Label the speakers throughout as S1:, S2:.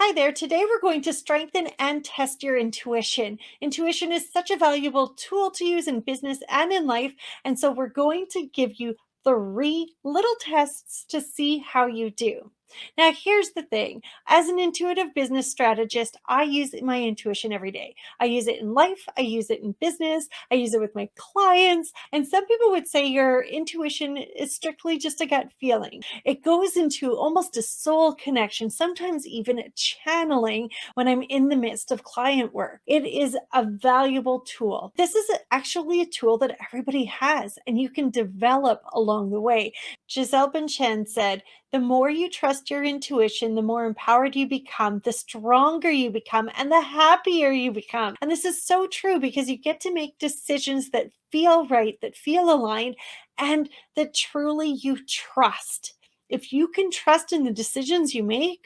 S1: Hi there. Today we're going to strengthen and test your intuition. Intuition is such a valuable tool to use in business and in life. And so we're going to give you 3 little tests to see how you do. Now, here's the thing. As an intuitive business strategist, I use my intuition every day. I use it in life, I use it in business, I use it with my clients. And some people would say your intuition is strictly just a gut feeling. It goes into almost a soul connection, sometimes even a channeling when I'm in the midst of client work. It is a valuable tool. This is actually a tool that everybody has, and you can develop along the way. Giselle Bündchen said, the more you trust your intuition, the more empowered you become, the stronger you become, and the happier you become. And this is so true because you get to make decisions that feel right, that feel aligned, and that truly you trust. If you can trust in the decisions you make,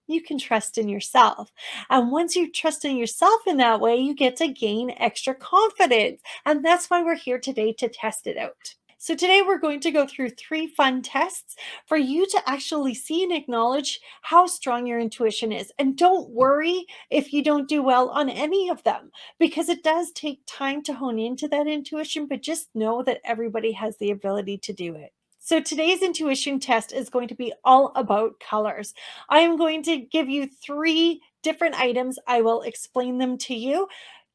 S1: you can trust in yourself. And once you trust in yourself in that way, you get to gain extra confidence. And that's why we're here today to test it out. So today we're going to go through 3 fun tests for you to actually see and acknowledge how strong your intuition is. And don't worry if you don't do well on any of them, because it does take time to hone into that intuition, but just know that everybody has the ability to do it. So today's intuition test is going to be all about colors. I am going to give you 3 different items. I will explain them to you.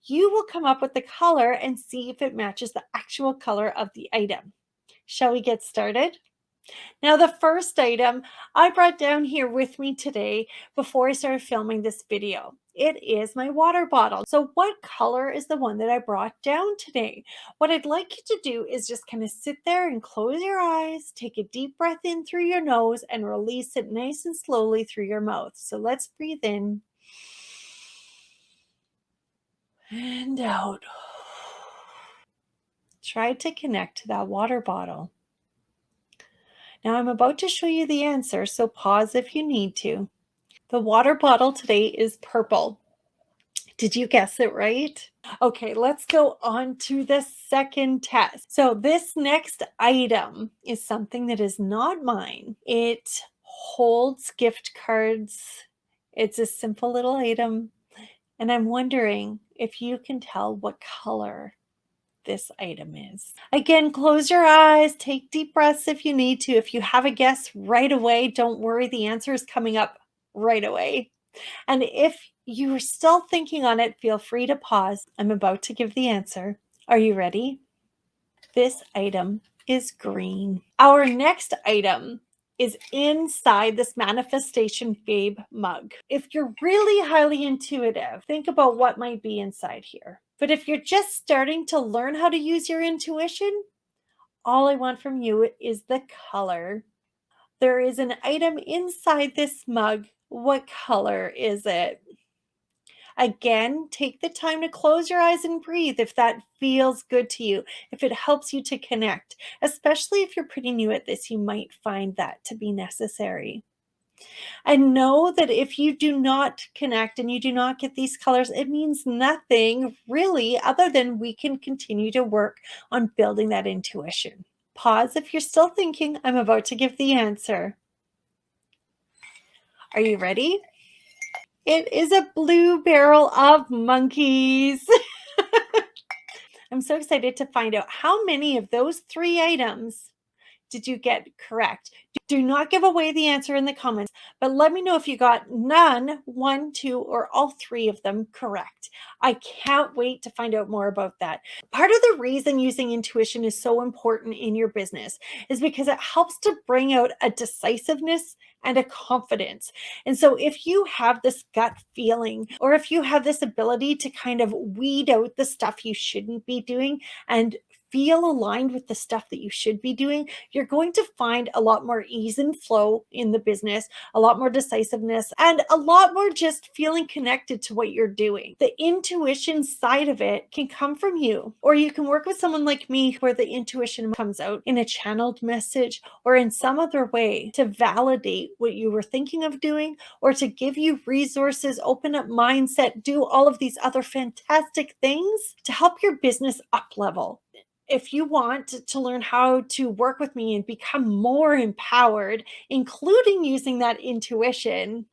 S1: You will come up with the color and see if it matches the actual color of the item. Shall we get started? Now, the first item I brought down here with me today before I started filming this video. It is my water bottle. So what color is the one that I brought down today? What I'd like you to do is just kind of sit there and close your eyes, take a deep breath in through your nose and release it nice and slowly through your mouth. So let's breathe in and out. Try to connect to that water bottle. Now I'm about to show you the answer, so pause if you need to. The water bottle today is purple. Did you guess it right? Okay, let's go on to the second test. So this next item is something that is not mine. It holds gift cards. It's a simple little item. And I'm wondering if you can tell what color this item is. Again, close your eyes, take deep breaths if you need to. If you have a guess right away, don't worry, the answer is coming up right away. And if you're still thinking on it, feel free to pause. I'm about to give the answer. Are you ready? This item is green. Our next item is inside this Manifestation Babe mug. If you're really highly intuitive, think about what might be inside here. But if you're just starting to learn how to use your intuition, all I want from you is the color. There is an item inside this mug. What color is it? Again, take the time to close your eyes and breathe if that feels good to you, if it helps you to connect. Especially if you're pretty new at this, you might find that to be necessary. And know that if you do not connect and you do not get these colors, it means nothing really other than we can continue to work on building that intuition. Pause if you're still thinking. I'm about to give the answer. Are you ready? It is a blue barrel of monkeys. I'm so excited to find out how many of those 3 items did you get correct. Do not give away the answer in the comments, but let me know if you got none, 1, 2, or all 3 of them correct. I can't wait to find out more about that. Part of the reason using intuition is so important in your business is because it helps to bring out a decisiveness and a confidence. And so if you have this gut feeling, or if you have this ability to kind of weed out the stuff you shouldn't be doing and feel aligned with the stuff that you should be doing, you're going to find a lot more ease and flow in the business, a lot more decisiveness, and a lot more just feeling connected to what you're doing. The intuition side of it can come from you, or you can work with someone like me where the intuition comes out in a channeled message or in some other way to validate what you were thinking of doing, or to give you resources, open up mindset, do all of these other fantastic things to help your business up level. If you want to learn how to work with me and become more empowered, including using that intuition,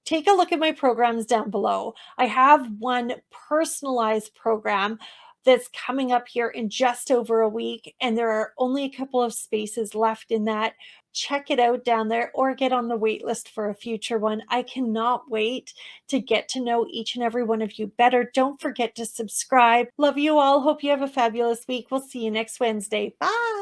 S1: take a look at my programs down below. I have one personalized program that's coming up here in just over a week, and there are only a couple of spaces left in that. Check it out down there or get on the wait list for a future one. I cannot wait to get to know each and every one of you better. Don't forget to subscribe. Love you all. Hope you have a fabulous week. We'll see you next Wednesday. Bye.